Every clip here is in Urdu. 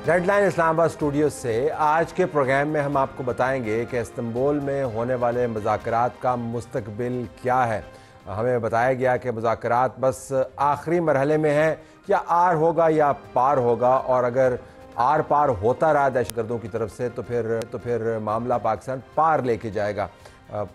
ریڈ لائن اسلام آباد اسٹوڈیو سے آج کے پروگرام میں ہم آپ کو بتائیں گے کہ استنبول میں ہونے والے مذاکرات کا مستقبل کیا ہے۔ ہمیں بتایا گیا کہ مذاکرات بس آخری مرحلے میں ہیں، یا آر ہوگا یا پار ہوگا، اور اگر آر پار ہوتا رہا دہشت گردوں کی طرف سے تو پھر معاملہ پاکستان پار لے کے جائے گا۔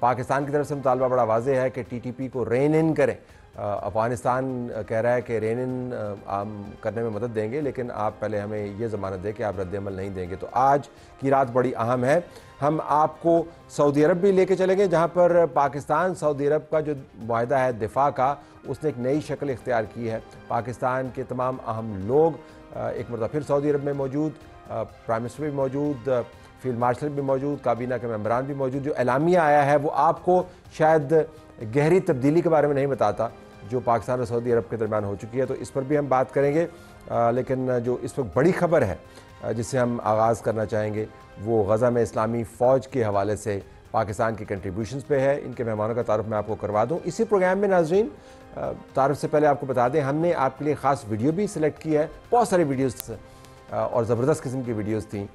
پاکستان کی طرف سے مطالبہ بڑا واضح ہے کہ ٹی ٹی پی کو رین ان کریں۔ افغانستان کہہ رہا ہے کہ رین ان کرنے میں مدد دیں گے، لیکن آپ پہلے ہمیں یہ ضمانت دیں کہ آپ رد عمل نہیں دیں گے۔ تو آج کی رات بڑی اہم ہے۔ ہم آپ کو سعودی عرب بھی لے کے چلیں گے، جہاں پر پاکستان سعودی عرب کا جو معاہدہ ہے دفاع کا، اس نے ایک نئی شکل اختیار کی ہے۔ پاکستان کے تمام اہم لوگ ایک مرتبہ پھر سعودی عرب میں موجود، پرائم منسٹر بھی موجود، فیلڈ مارشل بھی موجود، کابینہ کے ممبران بھی موجود۔ جو اعلامیہ آیا ہے وہ آپ کو شاید گہری تبدیلی کے بارے میں نہیں بتاتا جو پاکستان اور سعودی عرب کے درمیان ہو چکی ہے، تو اس پر بھی ہم بات کریں گے۔ لیکن جو اس وقت بڑی خبر ہے جس سے ہم آغاز کرنا چاہیں گے وہ غزہ میں اسلامی فوج کے حوالے سے پاکستان کی کنٹریبیوشنز پہ ہے۔ ان کے مہمانوں کا تعارف میں آپ کو کروا دوں اسی پروگرام میں۔ ناظرین، تعارف سے پہلے آپ کو بتا دیں، ہم نے آپ کے لیے خاص ویڈیو بھی سلیکٹ کی ہے۔ بہت ساری ویڈیوز اور زبردست قسم کی ویڈیوز تھیں،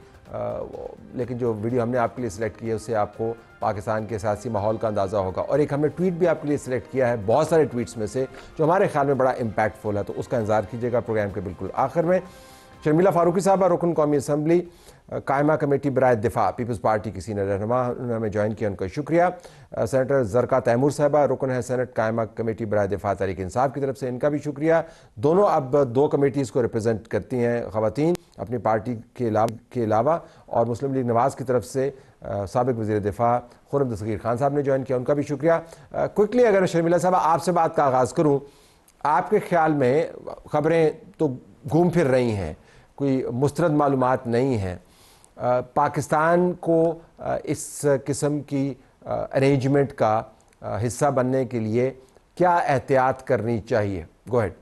لیکن جو ویڈیو ہم نے آپ کے لیے سلیکٹ کی ہے اس سے آپ کو پاکستان کے سیاسی ماحول کا اندازہ ہوگا۔ اور ایک ہم نے ٹویٹ بھی آپ کے لیے سلیکٹ کیا ہے، بہت سارے ٹویٹس میں سے جو ہمارے خیال میں بڑا امپیکٹ فل ہے، تو اس کا انتظار کیجیے گا پروگرام کے بالکل آخر میں۔ شرمیلا فاروقی صاحبہ، رکن قومی اسمبلی، قائمہ کمیٹی برائے دفاع، پیپلز پارٹی کی سینئر رہنما، انہوں نے ہمیں جوائن کیا، ان کا شکریہ۔ سینیٹر زرقا تیمور صاحبہ، رکن ہے سینٹ قائمہ کمیٹی برائے دفاع تحریک انصاف کی طرف سے، ان کا بھی شکریہ۔ دونوں اب دو کمیٹیز کو ریپرزینٹ کرتی ہیں خواتین اپنی پارٹی کے علاوہ، اور مسلم لیگ نواز کی طرف سے سابق وزیر دفاع خرم دستگیر خان صاحب نے جوائن کیا، ان کا بھی شکریہ۔ کوئکلی اگر شرمیلا صاحبہ آپ سے بات کا آغاز کروں، آپ کے خیال میں خبریں تو گھوم پھر رہی ہیں، کوئی مسترد معلومات نہیں ہیں، پاکستان کو اس قسم کی ارینجمنٹ کا حصہ بننے کے لیے کیا احتیاط کرنی چاہیے؟ گو ہیڈ۔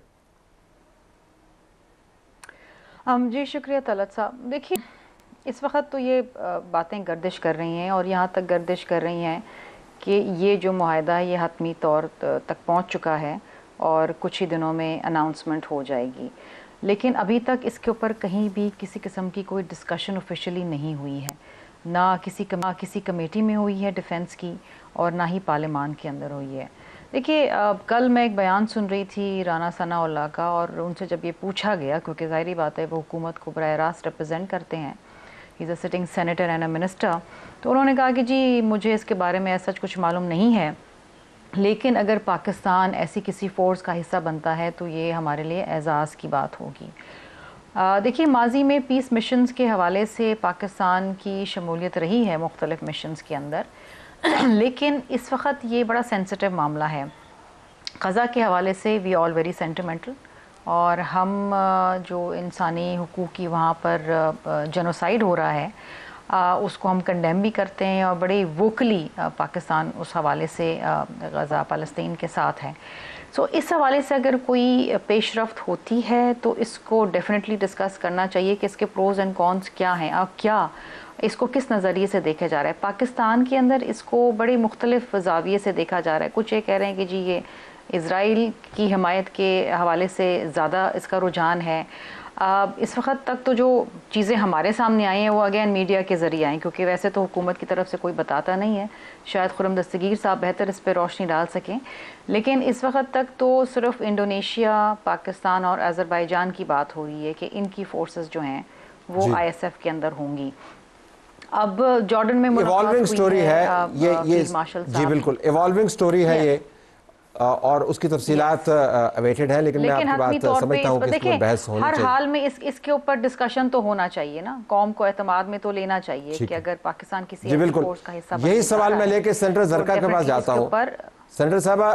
جی شکریہ طلعت صاحب۔ دیکھیے، اس وقت تو یہ باتیں گردش کر رہی ہیں، اور یہاں تک گردش کر رہی ہیں کہ یہ جو معاہدہ ہے یہ حتمی طور تک پہنچ چکا ہے اور کچھ ہی دنوں میں اناؤنسمنٹ ہو جائے گی، لیکن ابھی تک اس کے اوپر کہیں بھی کسی قسم کی کوئی ڈسکشن آفیشلی نہیں ہوئی ہے، نہ کسی کمیٹی میں ہوئی ہے ڈیفنس کی، اور نہ ہی پارلیمان کے اندر ہوئی ہے۔ دیکھیے، کل میں ایک بیان سن رہی تھی رانا ثناء اللہ کا، اور ان سے جب یہ پوچھا گیا، کیونکہ ظاہری بات ہے وہ حکومت کو براہ راست ریپرزینٹ کرتے ہیں، he is a sitting senator and a minister, تو انہوں نے کہا کہ جی مجھے اس کے بارے میں ایسا کچھ معلوم نہیں ہے، لیکن اگر پاکستان ایسی کسی فورس کا حصہ بنتا ہے تو یہ ہمارے لیے اعزاز کی بات ہوگی۔ دیکھیے، ماضی میں پیس مشنز کے حوالے سے پاکستان کی شمولیت رہی ہے مختلف مشنز کے اندر، لیکن اس وقت یہ بڑا سینسٹیو معاملہ ہے۔ غزہ کے حوالے سے وی آل ویری سینٹیمنٹل، اور ہم جو انسانی حقوق کی وہاں پر جنوسائیڈ ہو رہا ہے اس کو ہم کنڈیم بھی کرتے ہیں، اور بڑے ووکلی پاکستان اس حوالے سے غزہ فلسطین کے ساتھ ہے۔ سو اس حوالے سے اگر کوئی پیش رفت ہوتی ہے تو اس کو ڈیفینیٹلی ڈسکس کرنا چاہیے کہ اس کے پروز اینڈ کونس کیا ہیں، اور کیا اس کو کس نظریے سے دیکھا جا رہا ہے۔ پاکستان کے اندر اس کو بڑے مختلف زاویے سے دیکھا جا رہا ہے۔ کچھ یہ کہہ رہے ہیں کہ جی یہ اسرائیل کی حمایت کے حوالے سے زیادہ اس کا رجحان ہے۔ اس وقت تک تو جو چیزیں ہمارے سامنے آئی ہیں وہ اگین میڈیا کے ذریعے آئیں، کیونکہ ویسے تو حکومت کی طرف سے کوئی بتاتا نہیں ہے، شاید خرم دستگیر صاحب بہتر اس پہ روشنی ڈال سکیں، لیکن اس وقت تک تو صرف انڈونیشیا، پاکستان اور آذربائیجان کی بات ہو رہی ہے کہ ان کی فورسز جو ہیں وہ آئی ایس ایف کے اندر ہوں گی۔ اب جارڈن میں ایوالونگ سٹوری ہے یہ جی بالکل ایوالونگ سٹوری ہے یہ، اور اس کی تفصیلات اویٹڈ ہیں، لیکن میں آپ کی بات سمجھتا ہوں کہ اس میں بحث ہونی چاہیے۔ ہر حال میں اس کے اوپر ڈسکشن تو ہونا چاہیے نا، قوم کو اعتماد میں تو لینا چاہیے کہ اگر پاکستان کسی ایسی فورس کا حصہ بننے یہی سوال میں لے کے سینیٹر زرقا کے پاس جاتا ہوں۔ سینیٹر صاحبہ،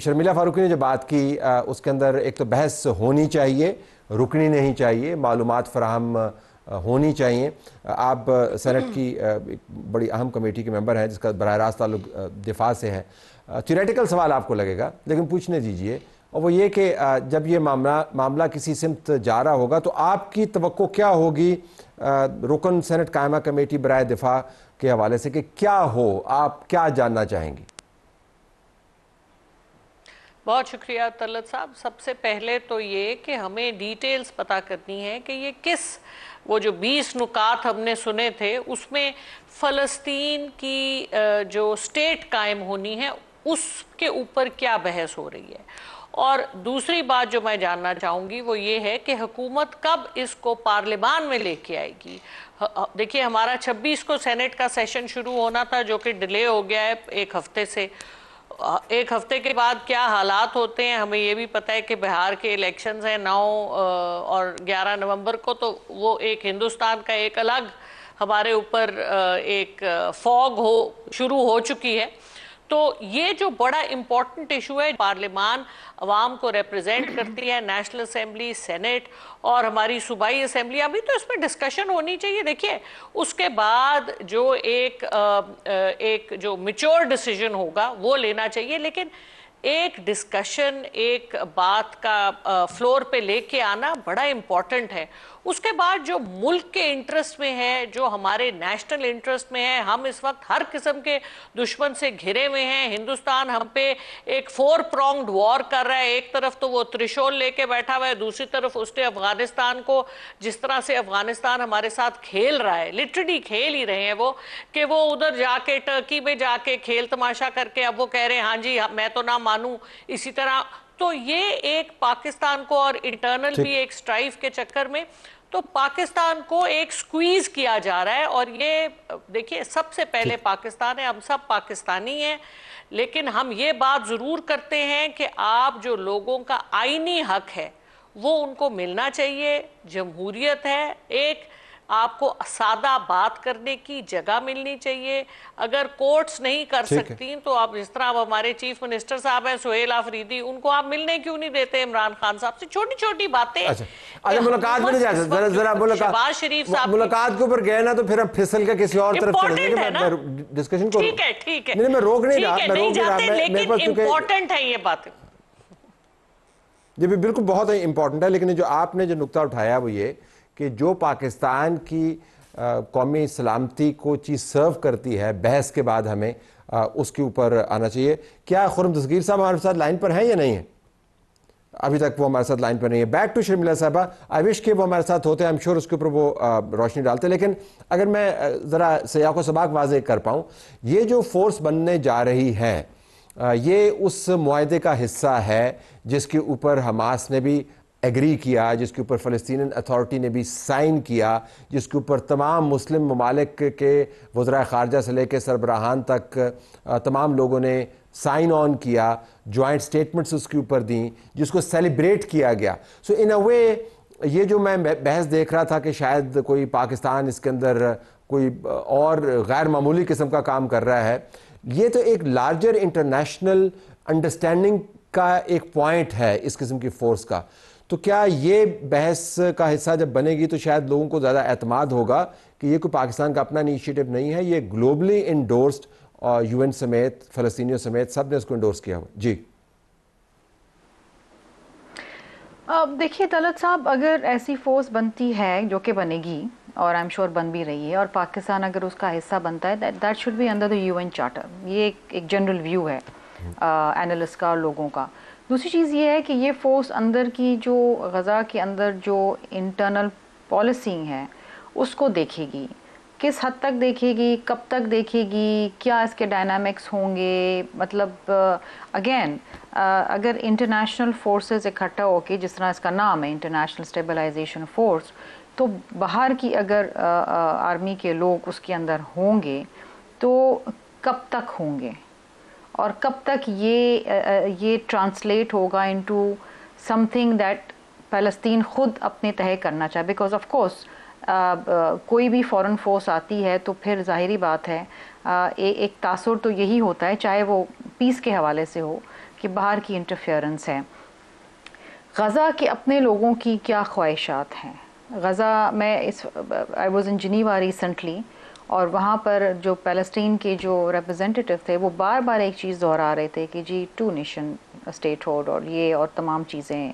شرمیلا فاروقی نے جو بات کی اس کے اندر ایک تو بحث ہونی چاہیے، رکنی نہیں چاہیے، معلومات فراہم ہونی چاہیے۔ آپ سینٹ کی بڑی اہم کمیٹی کے ممبر ہیں جس کا براہ راست تعلق دفاع سے ہے۔ تھیوریٹیکل سوال آپ کو لگے گا لیکن پوچھنے دیجئے، اور وہ یہ کہ جب یہ معاملہ کسی سمت جا رہا ہوگا تو آپ کی توقع کیا ہوگی رکن سینٹ قائمہ کمیٹی برائے دفاع کے حوالے سے، کہ کیا ہو، آپ کیا جاننا چاہیں گی؟ بہت شکریہ طلعت صاحب. سب سے پہلے تو یہ کہ ہمیں ڈیٹیلز پتہ کرنی ہے کہ یہ وہ جو 20 نکات ہم نے سنے تھے اس میں فلسطین کی جو اسٹیٹ قائم ہونی ہے اس کے اوپر کیا بحث ہو رہی ہے. اور دوسری بات جو میں جاننا چاہوں گی وہ یہ ہے کہ حکومت کب اس کو پارلیمان میں لے کے آئے گی. دیکھیے ہمارا 26 کو سینٹ کا سیشن شروع ہونا تھا جو کہ ڈیلے ہو گیا ہے ایک ہفتے سے. ایک ہفتے کے بعد کیا حالات ہوتے ہیں ہمیں یہ بھی پتہ ہے کہ بہار کے الیکشنز ہیں 9 اور 11 نومبر کو, تو وہ ایک ہندوستان کا ایک الگ ہمارے اوپر ایک فوگ شروع ہو چکی ہے. تو یہ جو بڑا امپورٹنٹ ایشو ہے, پارلیمان عوام کو ریپرزینٹ کرتی ہے, نیشنل اسمبلی, سینٹ اور ہماری صوبائی اسمبلی, ابھی تو اس میں ڈسکشن ہونی چاہیے. دیکھیے اس کے بعد جو ایک جو میچور ڈیسیژن ہوگا وہ لینا چاہیے, لیکن ایک ڈسکشن ایک بات کا فلور پہ لے کے آنا بڑا امپورٹنٹ ہے. اس کے بعد جو ملک کے انٹرسٹ میں ہے, جو ہمارے نیشنل انٹرسٹ میں ہے, ہم اس وقت ہر قسم کے دشمن سے گھرے ہوئے ہیں. ہندوستان ہم پہ ایک 4 pronged وار کر رہا ہے. ایک طرف تو وہ ترشول لے کے بیٹھا ہوا ہے, دوسری طرف اس نے افغانستان کو جس طرح سے افغانستان ہمارے ساتھ کھیل رہا ہے, لٹرلی کھیل ہی رہے ہیں وہ, کہ وہ ادھر جا کے ٹرکی میں جا کے کھیل تماشا کر کے اب وہ کہہ رہے ہیں ہاں جی میں تو نہ مانوں اسی طرح. تو یہ ایک پاکستان کو اور انٹرنل بھی ایک سٹرائف کے چکر میں تو پاکستان کو ایک سکویز کیا جا رہا ہے. اور یہ دیکھیے سب سے پہلے پاکستان ہے, ہم سب پاکستانی ہیں, لیکن ہم یہ بات ضرور کرتے ہیں کہ آپ جو لوگوں کا آئینی حق ہے وہ ان کو ملنا چاہیے. جمہوریت ہے, ایک آپ کو سادہ بات کرنے کی جگہ ملنی چاہیے. اگر کورٹس نہیں کر سکتی تو آپ جس طرح ہمارے چیف منسٹر صاحب ہیں سہیل آفریدی, ان کو آپ ملنے کیوں نہیں دیتے عمران خان صاحب سے؟ چھوٹی چھوٹی باتیں. ملاقات میں نہیں جا ذرا شہباز شریف صاحب ملاقات کے اوپر گئے نا تو پھر ہم پھسل کے کسی اور طرف چلے جائیں گے ڈسکشن کو. ٹھیک ہے میں روک نہیں رہا, لیکن امپورٹنٹ ہے یہ باتیں. یہ بھی بالکل بہت امپورٹنٹ ہے, لیکن جو آپ نے جو نقطہ اٹھایا وہ یہ کہ جو پاکستان کی قومی سلامتی کو چیز سرو کرتی ہے, بحث کے بعد ہمیں اس کے اوپر آنا چاہیے. کیا خرم دستگیر صاحب ہمارے ساتھ لائن پر ہیں یا نہیں ہیں؟ ابھی تک وہ ہمارے ساتھ لائن پر نہیں ہے. بیک ٹو شرمیلا صاحبہ, آئی وش کہ وہ ہمارے ساتھ ہوتے ہیں, ایم شور اس کے اوپر وہ روشنی ڈالتے. لیکن اگر میں ذرا سیاق و سباق واضح کر پاؤں, یہ جو فورس بننے جا رہی ہے یہ اس معاہدے کا حصہ ہے جس کے اوپر حماس نے بھی ایگری کیا, جس کے اوپر فلسطینین اتھارٹی نے بھی سائن کیا, جس کے اوپر تمام مسلم ممالک کے وزراء خارجہ سے لے کے سربراہان تک تمام لوگوں نے سائن آن کیا, جوائنٹ سٹیٹمنٹس اس کے اوپر دیں, جس کو سیلیبریٹ کیا گیا. سو ان اے وے یہ جو میں بحث دیکھ رہا تھا کہ شاید کوئی پاکستان اس کے اندر کوئی اور غیر معمولی قسم کا کام کر رہا ہے, یہ تو ایک لارجر انٹرنیشنل انڈرسٹینڈنگ کا ایک پوائنٹ ہے اس قسم کی فورس کا. تو کیا یہ بحث کا حصہ جب بنے گی تو شاید لوگوں کو زیادہ اعتماد ہوگا کہ یہ کوئی پاکستان کا اپنا انیشیٹو نہیں ہے, یہ گلوبلی انڈورسڈ اور یو این سمیت فلسطینیوں سمیت سب نے اس کو انڈورس کیا ہوا. جی دیکھیے طلعت صاحب, اگر ایسی فورس بنتی ہے جو کہ بنے گی اور آئی ایم شور بن بھی رہی ہے, اور پاکستان اگر اس کا حصہ بنتا ہے that should be under the U N charter. یہ ایک جنرل ویو ہے اینالسٹ کا اور لوگوں کا. دوسری چیز یہ ہے کہ یہ فورس اندر کی جو غزہ کے اندر جو انٹرنل پالیسنگ ہے اس کو دیکھے گی, کس حد تک دیکھے گی, کب تک دیکھے گی, کیا اس کے ڈائنامکس ہوں گے. مطلب اگین اگر انٹرنیشنل فورسز اکٹھا ہو کے, جس طرح اس کا نام ہے انٹرنیشنل اسٹیبلائزیشن فورس, تو باہر کی اگر آرمی کے لوگ اس کے اندر ہوں گے تو کب تک ہوں گے اور کب تک یہ ٹرانسلیٹ ہوگا انٹو سم تھنگ دیٹ فلسطین خود اپنے تہے کرنا چاہے. بیکاز آف کورس کوئی بھی فورن فورس آتی ہے تو پھر ظاہری بات ہے ایک تاثر تو یہی ہوتا ہے, چاہے وہ پیس کے حوالے سے ہو, کہ باہر کی انٹرفیئرنس ہے. غزہ کے اپنے لوگوں کی کیا خواہشات ہیں؟ غزہ میں I was in Geneva recently, اور وہاں پر جو پیلسٹین کے جو ریپرزینٹیٹیو تھے وہ بار بار ایک چیز دہرا رہے تھے کہ جی 2 نیشن اسٹیٹ ہوڈ اور یہ اور تمام چیزیں.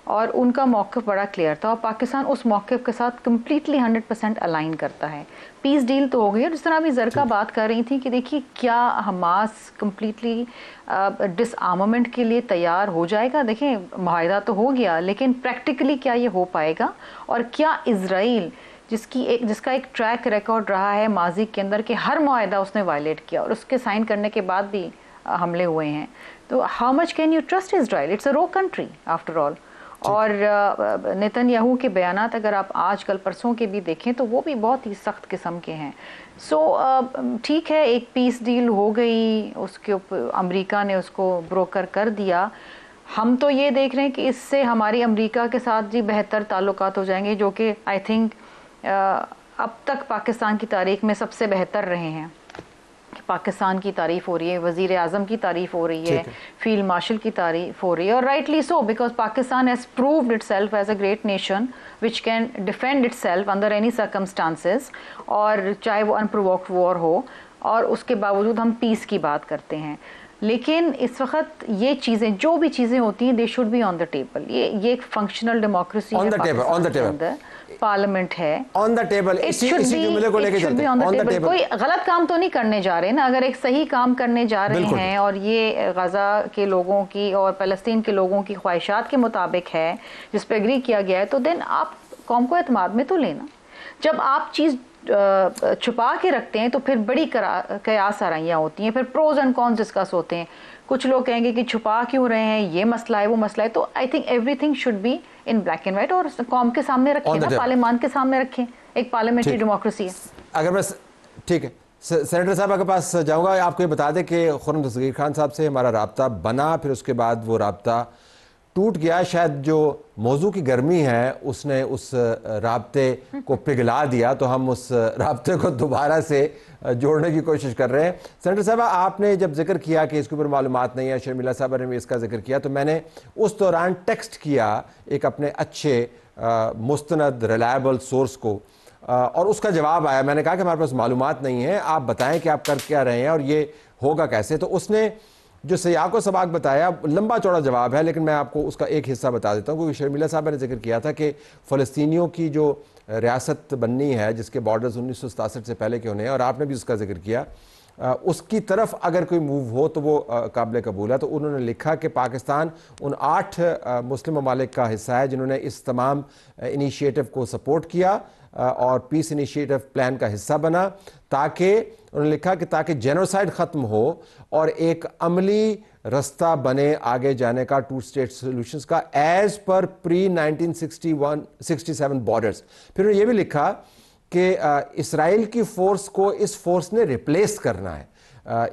اور ان کا موقف بڑا کلیئر تھا اور پاکستان اس موقف کے ساتھ کمپلیٹلی 100% الائن کرتا ہے. پیس ڈیل تو ہو گئی. اور جس طرح ابھی زرکا بات کر رہی تھی کہ دیکھیے کیا حماس کمپلیٹلی ڈس آرمامنٹ کے لیے تیار ہو جائے گا. دیکھیں معاہدہ تو ہو گیا لیکن پریکٹیکلی کیا یہ ہو پائے گا, اور کیا اسرائیل جس کا ایک ٹریک ریکارڈ رہا ہے ماضی کے اندر کہ ہر معاہدہ اس نے وائلیٹ کیا اور اس کے سائن کرنے کے بعد بھی حملے ہوئے ہیں, تو how much can you trust Israel? It's a rogue country after all. اور نیتن یاہو کے بیانات اگر آپ آج کل پرسوں کے بھی دیکھیں تو وہ بھی بہت ہی سخت قسم کے ہیں. سو ٹھیک ہے ایک پیس ڈیل ہو گئی, اس کے اوپر امریکہ نے اس کو بروکر کر دیا. ہم تو یہ دیکھ رہے ہیں کہ اس سے ہماری امریکہ کے ساتھ جی بہتر تعلقات ہو جائیں گے, جو کہ آئی تھنک اب تک پاکستان کی تاریخ میں سب سے بہتر رہے ہیں. پاکستان کی تعریف ہو رہی ہے, وزیر اعظم کی تعریف ہو رہی ہے, فیلڈ مارشل کی تعریف ہو رہی ہے, اور rightly so because Pakistan has proved it self as a great nation which can defend it self under any circumstances, اور چاہے وہ انپرووکڈ وار ہو, اور اس کے باوجود ہم پیس کی بات کرتے ہیں. لیکن اس وقت یہ چیزیں جو بھی چیزیں ہوتی ہیں they should be on the table. یہ ایک فنکشنل ڈیموکریسی ہے پاکستان کے اندر, پارلیمنٹ ہے آن دا ٹیبل. اسی جملے کو لے کے چلتے ہیں آن دا ٹیبل. کوئی غلط کام تو نہیں کرنے جا رہے نا. اگر ایک صحیح کام کرنے جا رہے ہیں اور یہ غزہ کے لوگوں کی اور فلسطین کے لوگوں کی خواہشات کے مطابق ہے جس پہ ایگری کیا گیا ہے, تو دین آپ قوم کو اعتماد میں تو لینا. جب آپ چیز چھپا کے رکھتے ہیں تو پھر بڑی قیاس آرائیاں ہوتی ہیں, پھر پروز اینڈ کونز ڈسکس ہوتے ہیں. کچھ لوگ کہیں گے کہ چھپا کیوں رہے ہیں, یہ مسئلہ ہے وہ مسئلہ ہے. تو I think everything should be in black and white, اور قوم کے سامنے رکھیں نا, پارلیمان کے سامنے رکھیں. ایک پارلیمنٹری ڈیموکریسی ہے. اگر میں ٹھیک ہے سینیٹر صاحب کے پاس جاؤں گا, آپ کو یہ بتا دیں کہ خرم دستگیر خان صاحب سے ہمارا رابطہ بنا, پھر اس کے بعد وہ رابطہ ٹوٹ گیا. شاید جو موضوع کی گرمی ہے اس نے اس رابطے کو پگھلا دیا, تو ہم اس رابطے کو دوبارہ سے جوڑنے کی کوشش کر رہے ہیں. سینیٹر صاحبہ, آپ نے جب ذکر کیا کہ اس کے اوپر معلومات نہیں ہے, شرمیلا صاحبہ نے بھی اس کا ذکر کیا, تو میں نے اس دوران ٹیکسٹ کیا ایک اپنے اچھے مستند ریلائبل سورس کو, اور اس کا جواب آیا. میں نے کہا کہ ہمارے پاس معلومات نہیں ہے, آپ بتائیں کہ آپ کر کیا رہے ہیں اور یہ ہوگا کیسے. تو اس نے جو سیاق و سباق بتایا, لمبا چوڑا جواب ہے, لیکن میں آپ کو اس کا ایک حصہ بتا دیتا ہوں. کیونکہ شرمیلا صاحبہ نے ذکر کیا تھا کہ فلسطینیوں کی جو ریاست بننی ہے جس کے بارڈرز 1967 سے پہلے کے ہونے ہیں, اور آپ نے بھی اس کا ذکر کیا, اس کی طرف اگر کوئی موو ہو تو وہ قابل قبول ہے. تو انہوں نے لکھا کہ پاکستان ان 8 مسلم ممالک کا حصہ ہے جنہوں نے اس تمام انیشیٹو کو سپورٹ کیا اور پیس انیشیٹو پلان کا حصہ بنا, تاکہ انہوں نے لکھا کہ تاکہ جینوسائیڈ ختم ہو اور ایک عملی رستہ بنے آگے جانے کا 2 اسٹیٹ سولوشنز کا ایز پر پری 1967 بارڈرز. پھر انہوں نے یہ بھی لکھا کہ اسرائیل کی فورس کو اس فورس نے ریپلیس کرنا ہے.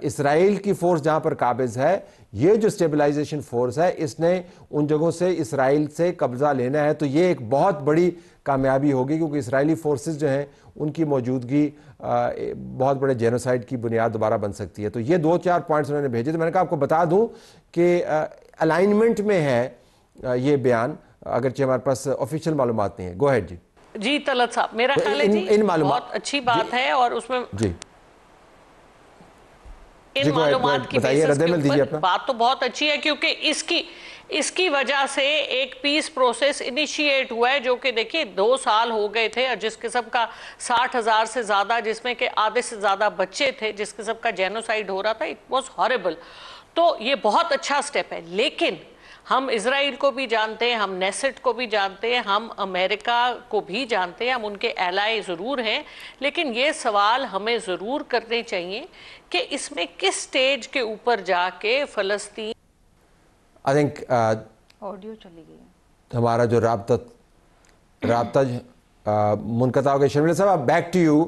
اسرائیل کی فورس جہاں پر قابض ہے, یہ جو اسٹیبلائزیشن فورس ہے, اس نے ان جگہوں سے اسرائیل سے قبضہ لینا ہے. تو یہ ایک بہت بڑی کامیابی ہوگی, کیونکہ اسرائیلی فورسز جو ہیں ان کی موجودگی بہت بڑے جینوسائیڈ کی بنیاد دوبارہ بن سکتی ہے. تو یہ 2-4 پوائنٹس انہوں نے بھیجے. تو میں نے کہا آپ کو بتا دوں کہ الائنمنٹ میں ہے یہ بیان, اگرچہ ہمارے پاس آفیشیل معلومات نہیں ہے. گو ہیڈ جی. جی طلعت صاحب, میرا خیال ہے جی بہت اچھی بات ہے, اور اس میں ان معلومات کی بیسس کے اوپر بات تو بہت اچھی ہے, کیونکہ اس کی وجہ سے ایک پیس پروسیس انیشیٹ ہوا ہے, جو کہ دیکھیے 2 سال ہو گئے تھے, اور جس قسم کا 60,000 سے زیادہ, جس میں کہ آدھے سے زیادہ بچے تھے, جس قسم کا جینوسائیڈ ہو رہا تھا, اٹ واز ہاربل. تو یہ بہت اچھا سٹیپ ہے. لیکن ہم اسرائیل کو بھی جانتے ہیں, ہم نیسٹ کو بھی جانتے ہیں, ہم امریکہ کو بھی جانتے ہیں, ہم ان کے ایلائی ضرور ہیں, لیکن یہ سوال ہمیں ضرور کرنے چاہیے کہ اس میں کس سٹیج کے اوپر جا کے فلسطین آئی تھنک آڈیو چلی گئی, ہمارا جو رابطہ منقطع ہو گیا. شرمیلا صاحب, بیک ٹو یو.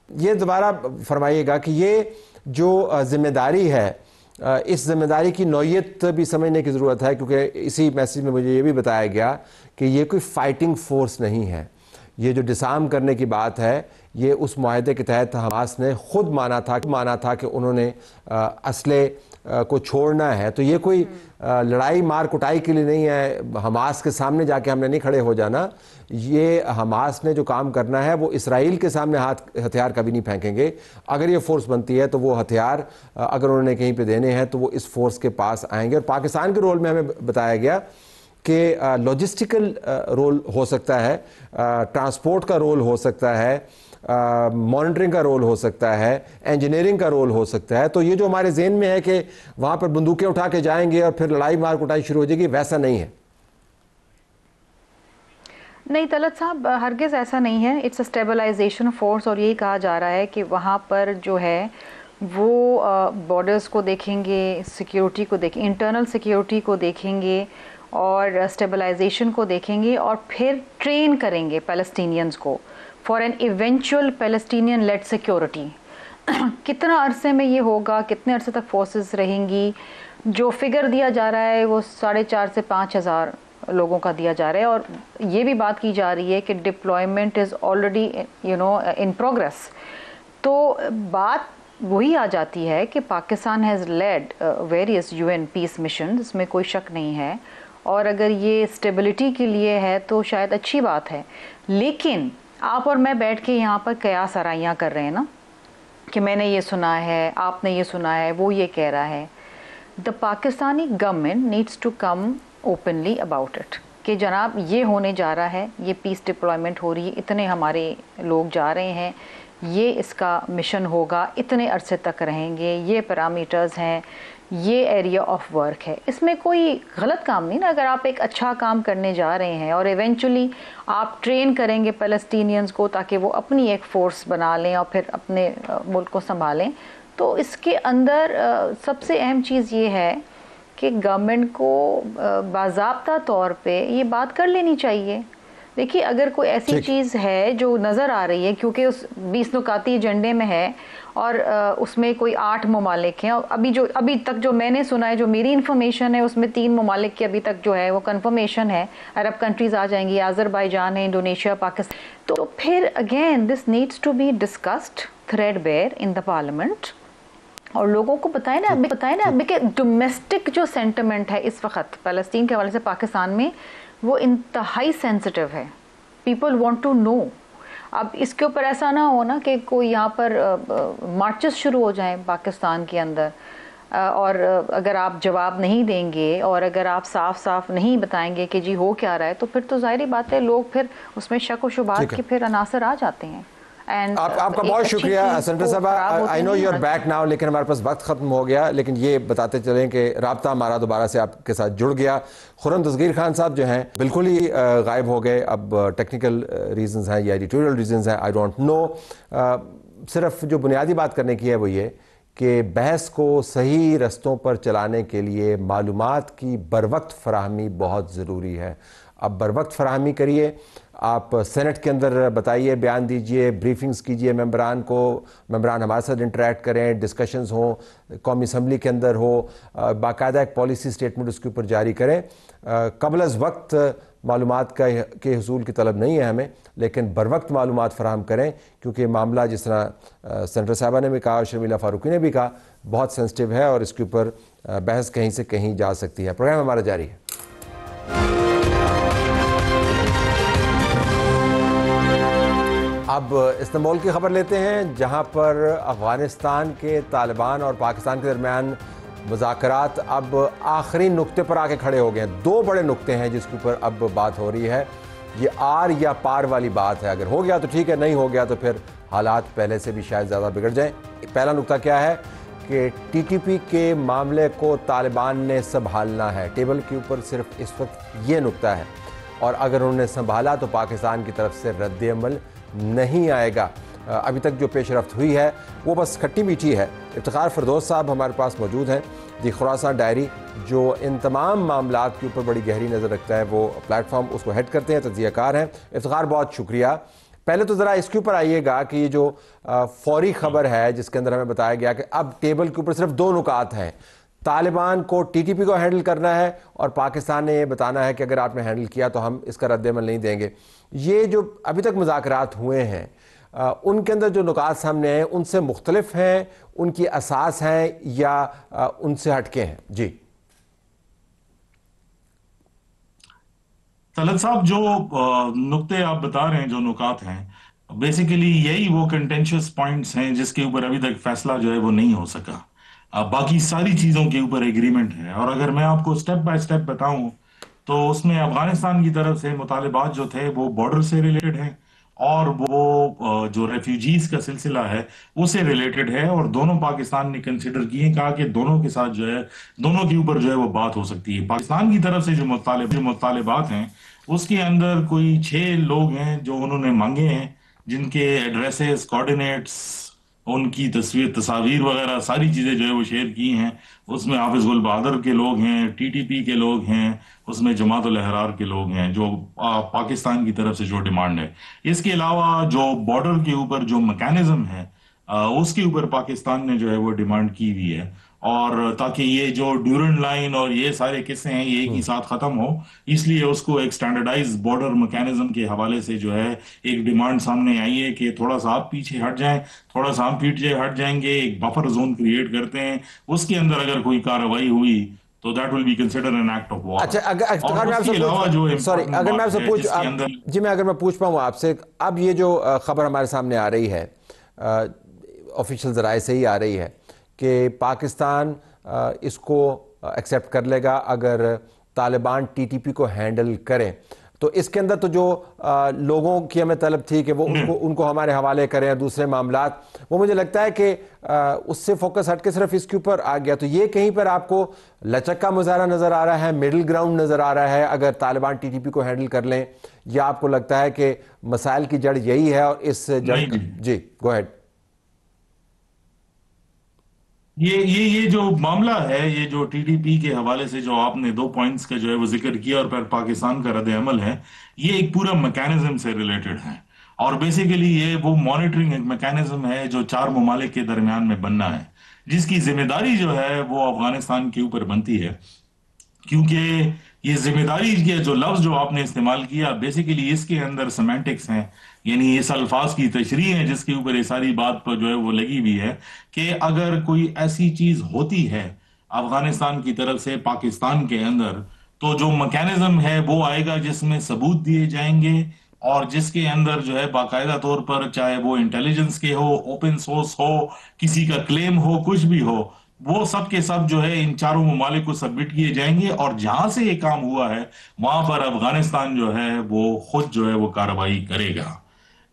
یہ دوبارہ فرمائیے گا کہ یہ جو ذمہ داری ہے, اس ذمہ داری کی نوعیت بھی سمجھنے کی ضرورت ہے, کیونکہ اسی میسیج میں مجھے یہ بھی بتایا گیا کہ یہ کوئی فائٹنگ فورس نہیں ہے. یہ جو ڈسارم کرنے کی بات ہے, یہ اس معاہدے کے تحت حماس نے خود مانا تھا کہ انہوں نے اسلحے کو چھوڑنا ہے. تو یہ کوئی لڑائی مار کٹائی کے لیے نہیں ہے, حماس کے سامنے جا کے ہم نے نہیں کھڑے ہو جانا. یہ حماس نے جو کام کرنا ہے وہ اسرائیل کے سامنے ہتھیار کبھی نہیں پھینکیں گے. اگر یہ فورس بنتی ہے تو وہ ہتھیار اگر انہوں نے کہیں پہ دینے ہیں تو وہ اس فورس کے پاس آئیں گے. اور پاکستان کے رول میں ہمیں بتایا گیا کہ لاجسٹیکل رول ہو سکتا ہے, ٹرانسپورٹ کا رول ہو سکتا ہے, مانیٹرنگ کا رول ہو سکتا ہے, انجینئرنگ کا رول ہو سکتا ہے. تو یہ جو ہمارے ذہن میں ہے کہ وہاں پر بندوقیں اٹھا کے جائیں گے اور پھر لڑائی مار کٹائی شروع ہو جائے گی, ویسا نہیں ہے. نہیں طلعت صاحب, ہرگز ایسا نہیں ہے. اٹس اے اسٹیبلائزیشن فورس, اور یہی کہا جا رہا ہے کہ وہاں پر جو ہے وہ بارڈرز کو دیکھیں گے, سیکیورٹی کو دیکھیں, انٹرنل سیکیورٹی کو دیکھیں گے اور اسٹیبلائزیشن کو دیکھیں گے, اور پھر ٹرین کریں گے پیلسٹینینز کو for an eventual Palestinian led security. کتنا عرصے میں یہ ہوگا, کتنے عرصے تک فورسز رہیں گی, جو فگر دیا جا رہا ہے وہ 4,500 سے 5,000 لوگوں کا دیا جا رہا ہے. اور یہ بھی بات کی جا رہی ہے کہ deployment is already in progress. تو بات وہی آ جاتی ہے کہ Pakistan has led various UN peace mission, اس میں کوئی شک نہیں ہے, اور اگر یہ اسٹیبلٹی کے لیے ہے تو شاید اچھی بات ہے. لیکن آپ اور میں بیٹھ کے یہاں پر قیاس آرائیاں کر رہے ہیں نا, کہ میں نے یہ سنا ہے, آپ نے یہ سنا ہے, وہ یہ کہہ رہا ہے. The Pakistani government needs to come openly about it, کہ جناب یہ ہونے جا رہا ہے, یہ پیس ڈپلائمنٹ ہو رہی ہے, اتنے ہمارے لوگ جا رہے ہیں, یہ اس کا مشن ہوگا, اتنے عرصے تک رہیں گے, یہ پیرامیٹرز ہیں, یہ ایریا آف ورک ہے. اس میں کوئی غلط کام نہیں نا. اگر آپ ایک اچھا کام کرنے جا رہے ہیں اور ایونچولی آپ ٹرین کریں گے پیلسٹینینز کو تاکہ وہ اپنی ایک فورس بنا لیں اور پھر اپنے ملک کو سنبھالیں, تو اس کے اندر سب سے اہم چیز یہ ہے کہ گورنمنٹ کو باضابطہ طور پہ یہ بات کر لینی چاہیے. دیکھیے اگر کوئی ایسی چیز ہے جو نظر آ رہی ہے, کیونکہ اس 20 نکاتی ایجنڈے میں ہے اور اس میں کوئی 8 ممالک ہیں, اور ابھی تک جو میں نے سنا ہے, جو میری انفارمیشن ہے, اس میں 3 ممالک کی ابھی تک جو ہے وہ کنفرمیشن ہے. عرب کنٹریز آ جائیں گی, آذربائیجان ہے, انڈونیشیا, پاکستان. تو پھر again this needs to be discussed threadbare in the parliament, اور لوگوں کو بتائیں نا کہ ڈومیسٹک جو سینٹیمنٹ ہے اس وقت فلسطین کے حوالے سے پاکستان میں, وہ انتہائی سینسٹیو ہے. People want to know. اب اس کے اوپر ایسا نہ ہو نا کہ کوئی یہاں پر مارچز شروع ہو جائیں پاکستان کے اندر, اور اگر آپ جواب نہیں دیں گے اور اگر آپ صاف صاف نہیں بتائیں گے کہ جی ہو کیا رہا ہے, تو پھر تو ظاہری بات ہے لوگ پھر اس میں شک و شبہات کے پھر عناصر آ جاتے ہیں. آپ کا بہت شکریہ سینیٹر صاحبہ. آئی نو یو آر بیک ناؤ, لیکن ہمارے پاس وقت ختم ہو گیا. لیکن یہ بتاتے چلیں کہ رابطہ ہمارا دوبارہ سے آپ کے ساتھ جڑ گیا. خرم دستگیر خان صاحب جو ہیں بالکل ہی غائب ہو گئے. اب ٹیکنیکل ریزنز ہیں یا ایڈیٹوریل ریزنز ہیں, آئی ڈونٹ نو. صرف جو بنیادی بات کرنے کی ہے وہ یہ کہ بحث کو صحیح رستوں پر چلانے کے لیے معلومات کی بروقت فراہمی بہت ضروری ہے. اب بروقت فراہمی کریے, آپ سینٹ کے اندر بتائیے, بیان دیجئے, بریفنگز کیجئے ممبران کو, ممبران ہمارے ساتھ انٹریکٹ کریں, ڈسکشنز ہوں, قومی اسمبلی کے اندر ہو, باقاعدہ ایک پالیسی سٹیٹمنٹ اس کے اوپر جاری کریں. قبل از وقت معلومات کے حصول کی طلب نہیں ہے ہمیں, لیکن بروقت معلومات فراہم کریں, کیونکہ معاملہ جس طرح سینیٹر صاحبہ نے بھی کہا اور شرمیلا فاروقی نے بھی کہا بہت سینسٹیو ہے, اور اس کے اوپر بحث کہیں سے کہیں جا سکتی ہے. پروگرام ہمارا جاری ہے. اب استنبول کی خبر لیتے ہیں, جہاں پر افغانستان کے طالبان اور پاکستان کے درمیان مذاکرات اب آخری نقطے پر آ کے کھڑے ہو گئے ہیں. 2 بڑے نقطے ہیں جس کے اوپر اب بات ہو رہی ہے. یہ آر یا پار والی بات ہے. اگر ہو گیا تو ٹھیک ہے, نہیں ہو گیا تو پھر حالات پہلے سے بھی شاید زیادہ بگڑ جائیں. پہلا نقطہ کیا ہے کہ TTP کے معاملے کو طالبان نے سنبھالنا ہے. ٹیبل کے اوپر صرف اس وقت یہ نقطہ ہے, اور اگر انہوں نے سنبھالا تو پاکستان کی طرف سے رد عمل نہیں آئے گا. ابھی تک جو پیش رفت ہوئی ہے وہ بس کھٹی میٹھی ہے. افتخار فردوس صاحب ہمارے پاس موجود ہیں, دی خراسان ڈائری, جو ان تمام معاملات کے اوپر بڑی گہری نظر رکھتا ہے. وہ پلیٹ فارم اس کو ہیڈ کرتے ہیں, تجزیہ کار ہیں. افتخار بہت شکریہ. پہلے تو ذرا اس کے اوپر آئیے گا کہ یہ جو فوری خبر ہے جس کے اندر ہمیں بتایا گیا کہ اب ٹیبل کے اوپر صرف 2 نکات ہیں, طالبان کو TTP کو ہینڈل کرنا ہے اور پاکستان نے یہ بتانا ہے کہ اگر آپ نے ہینڈل کیا تو ہم اس کا رد عمل نہیں دیں گے. یہ جو ابھی تک مذاکرات ہوئے ہیں ان کے اندر جو نکات سامنے ہیں ان سے مختلف ہیں, ان کی اساس ہیں یا ان سے ہٹ کے ہیں؟ جی طلعت صاحب, جو نقطے آپ بتا رہے ہیں, جو نکات ہیں, بیسیکلی یہی وہ کنٹینشس پوائنٹس ہیں جس کے اوپر ابھی تک فیصلہ جو ہے وہ نہیں ہو سکا. باقی ساری چیزوں کے اوپر ایگریمنٹ ہے. اور اگر میں آپ کو سٹیپ بائی سٹیپ بتاؤں تو اس میں افغانستان کی طرف سے مطالبات جو تھے وہ بارڈر سے ریلیٹڈ ہیں، اور وہ جو ریفیوجیز کا سلسلہ ہے اس سے ریلیٹڈ ہے، اور دونوں پاکستان نے کنسیڈر کیے، کہا کہ دونوں کے ساتھ جو ہے، دونوں کے اوپر جو ہے وہ بات ہو سکتی ہے۔ پاکستان کی طرف سے جو مطالبات ہیں اس کے اندر کوئی 6 لوگ ہیں جو انہوں نے مانگے ہیں، جن کے ایڈریسز، کوارڈینیٹس، ان کی تصاویر وغیرہ ساری چیزیں جو ہے وہ شیئر کی ہیں۔ اس میں حافظ گل بہادر کے لوگ ہیں، ٹی ٹی پی کے لوگ ہیں، اس میں جماعت الاحرار کے لوگ ہیں، جو پاکستان کی طرف سے جو ڈیمانڈ ہے۔ اس کے علاوہ جو بارڈر کے اوپر جو میکانزم ہے، اس کے اوپر پاکستان نے جو ہے وہ ڈیمانڈ کی ہوئی ہے، اور تاکہ یہ جو ڈیورنڈ لائن اور یہ سارے قصے ہیں یہ ایک ہی ساتھ ختم ہو، اس لیے اس کو ایک سٹینڈرڈائز بارڈر میکانزم کے حوالے سے جو ہے ایک ڈیمانڈ سامنے آئی ہے کہ تھوڑا سا آپ پیچھے ہٹ جائیں، تھوڑا سا ہم پیچھے ہٹ جائیں گے، ایک بفر زون کریٹ کرتے ہیں، اس کے اندر اگر کوئی کارروائی ہوئی تو that will be consider an act of war. اچھا، اور اس کے علاوہ جو سوری، اگر میں آپ سے جس کے اندر جی میں اگر میں پوچھ پاؤں آپ سے، اب یہ جو خبر ہمارے سامنے آ رہی ہے، آفیشیل ذرائع سے ہی آ رہی ہے کہ پاکستان اس کو ایکسیپٹ کر لے اگر طالبان ٹی ٹی پی کو ہینڈل کریں، تو اس کے اندر تو جو لوگوں کی ہمیں طلب تھی کہ وہ ان کو ہمارے حوالے کریں، دوسرے معاملات، وہ مجھے لگتا ہے کہ اس سے فوکس ہٹ کے صرف اس کے اوپر آ گیا۔ تو یہ کہیں پر آپ کو لچک کا مظاہرہ نظر آ رہا ہے، مڈل گراؤنڈ نظر آ رہا ہے اگر طالبان ٹی ٹی پی کو ہینڈل کر لیں، یا آپ کو لگتا ہے کہ مسائل کی جڑ یہی ہے اور اس جڑ جی گو ہیڈ۔ یہ جو معاملہ ہے، یہ جو ٹی ٹی پی کے حوالے سے جو آپ نے 2 پوائنٹس کا جو ہے وہ ذکر کیا اور پھر پاکستان کا رد عمل ہے، یہ ایک پورا میکانزم سے ریلیٹڈ ہے، اور بیسیکلی یہ وہ مانیٹرنگ ایک میکانزم ہے جو 4 ممالک کے درمیان میں بننا ہے، جس کی ذمہ داری جو ہے وہ افغانستان کے اوپر بنتی ہے، کیونکہ یہ ذمہ داری کے جو لفظ جو آپ نے استعمال کیا، بیسیکلی اس کے اندر سیمینٹکس ہیں، یعنی اس الفاظ کی تشریح ہے جس کے اوپر یہ ساری بات پر جو ہے وہ لگی ہوئی ہے کہ اگر کوئی ایسی چیز ہوتی ہے افغانستان کی طرف سے پاکستان کے اندر، تو جو میکانزم ہے وہ آئے گا جس میں ثبوت دیے جائیں گے، اور جس کے اندر جو ہے باقاعدہ طور پر، چاہے وہ انٹیلیجنس کے ہو، اوپن سورس ہو، کسی کا کلیم ہو، کچھ بھی ہو، وہ سب کے سب جو ہے ان 4 ممالک کو سبمٹ کیے جائیں گے، اور جہاں سے یہ کام ہوا ہے وہاں پر افغانستان جو ہے وہ خود جو ہے وہ کارروائی کرے گا۔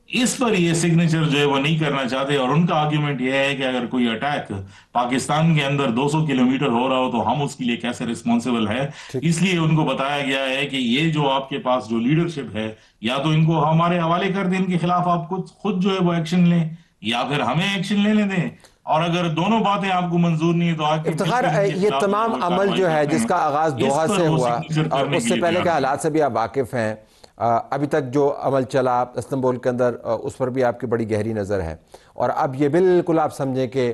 اس پر یہ سگنیچر جو ہے وہ نہیں کرنا چاہتے، اور ان کا آرگیومنٹ یہ ہے کہ اگر کوئی اٹیک پاکستان کے اندر 200 کلومیٹر ہو رہا ہو تو ہم اس کے لیے کیسے رسپانسیبل ہے۔ اس لیے ان کو بتایا گیا ہے کہ یہ جو آپ کے پاس جو لیڈرشپ ہے، یا تو ان کو ہمارے حوالے کر دیں، ان کے خلاف آپ خود جو ہے وہ ایکشن لیں، یا پھر ہمیں ایکشن لینے دیں، اور اگر دونوں باتیں آپ کو منظور نہیں ہے تو آج افتخار، یہ تمام عمل جو ہے جس کا آغاز دوحہ سے ہوا اور اس سے پہلے کے حالات سے بھی آپ واقف ہیں، ابھی تک جو عمل چلا استنبول کے اندر اس پر بھی آپ کی بڑی گہری نظر ہے، اور اب یہ بالکل آپ سمجھیں کہ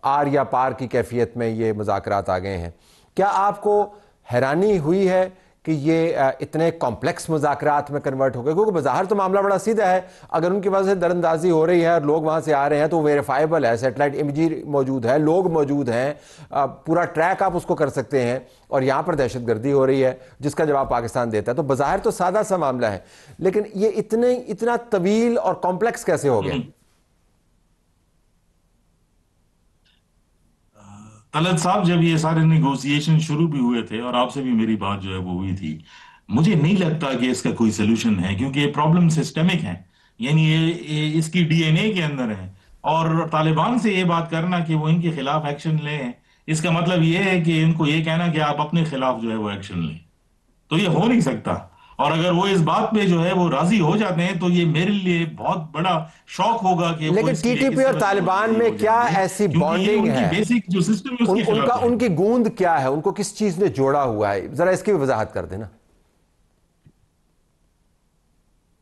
آر یا پار کی کیفیت میں یہ مذاکرات آ گئے ہیں۔ کیا آپ کو حیرانی ہوئی ہے کہ یہ اتنے کمپلیکس مذاکرات میں کنورٹ ہو گئے؟ کیونکہ بظاہر تو معاملہ بڑا سیدھا ہے، اگر ان کی وجہ سے دراندازی ہو رہی ہے اور لوگ وہاں سے آ رہے ہیں تو ویریفائبل ہے، سیٹلائٹ امیجری موجود ہے، لوگ موجود ہیں، پورا ٹریک آپ اس کو کر سکتے ہیں، اور یہاں پر دہشت گردی ہو رہی ہے جس کا جواب پاکستان دیتا ہے، تو بظاہر تو سادہ سا معاملہ ہے، لیکن یہ اتنا طویل اور کمپلیکس کیسے ہو گیا؟ طلعت صاحب، جب یہ سارے نیگوسیشن شروع بھی ہوئے تھے اور آپ سے بھی میری بات جو ہے وہ ہوئی تھی، مجھے نہیں لگتا کہ اس کا کوئی سلوشن ہے، کیونکہ یہ پرابلم سسٹمک ہے، یعنی یہ اس کی ڈی این اے کے اندر ہے، اور طالبان سے یہ بات کرنا کہ وہ ان کے خلاف ایکشن لیں، اس کا مطلب یہ ہے کہ ان کو یہ کہنا کہ آپ اپنے خلاف جو ہے وہ ایکشن لیں، تو یہ ہو نہیں سکتا۔ اور اگر وہ اس بات پہ جو ہے وہ راضی ہو جاتے ہیں تو یہ میرے لیے بہت بڑا شوق ہوگا کہ لیکن ٹی ٹی پی اور طالبان میں کیا ایسی بانڈنگ ہے؟ بیسک جو سسٹم ہے اس کے خلاف ہے۔ ان کی گوند کیا ہے؟ ان کو کس چیز نے جوڑا ہوا ہے؟ ذرا اس کی بھی وضاحت کر دینا۔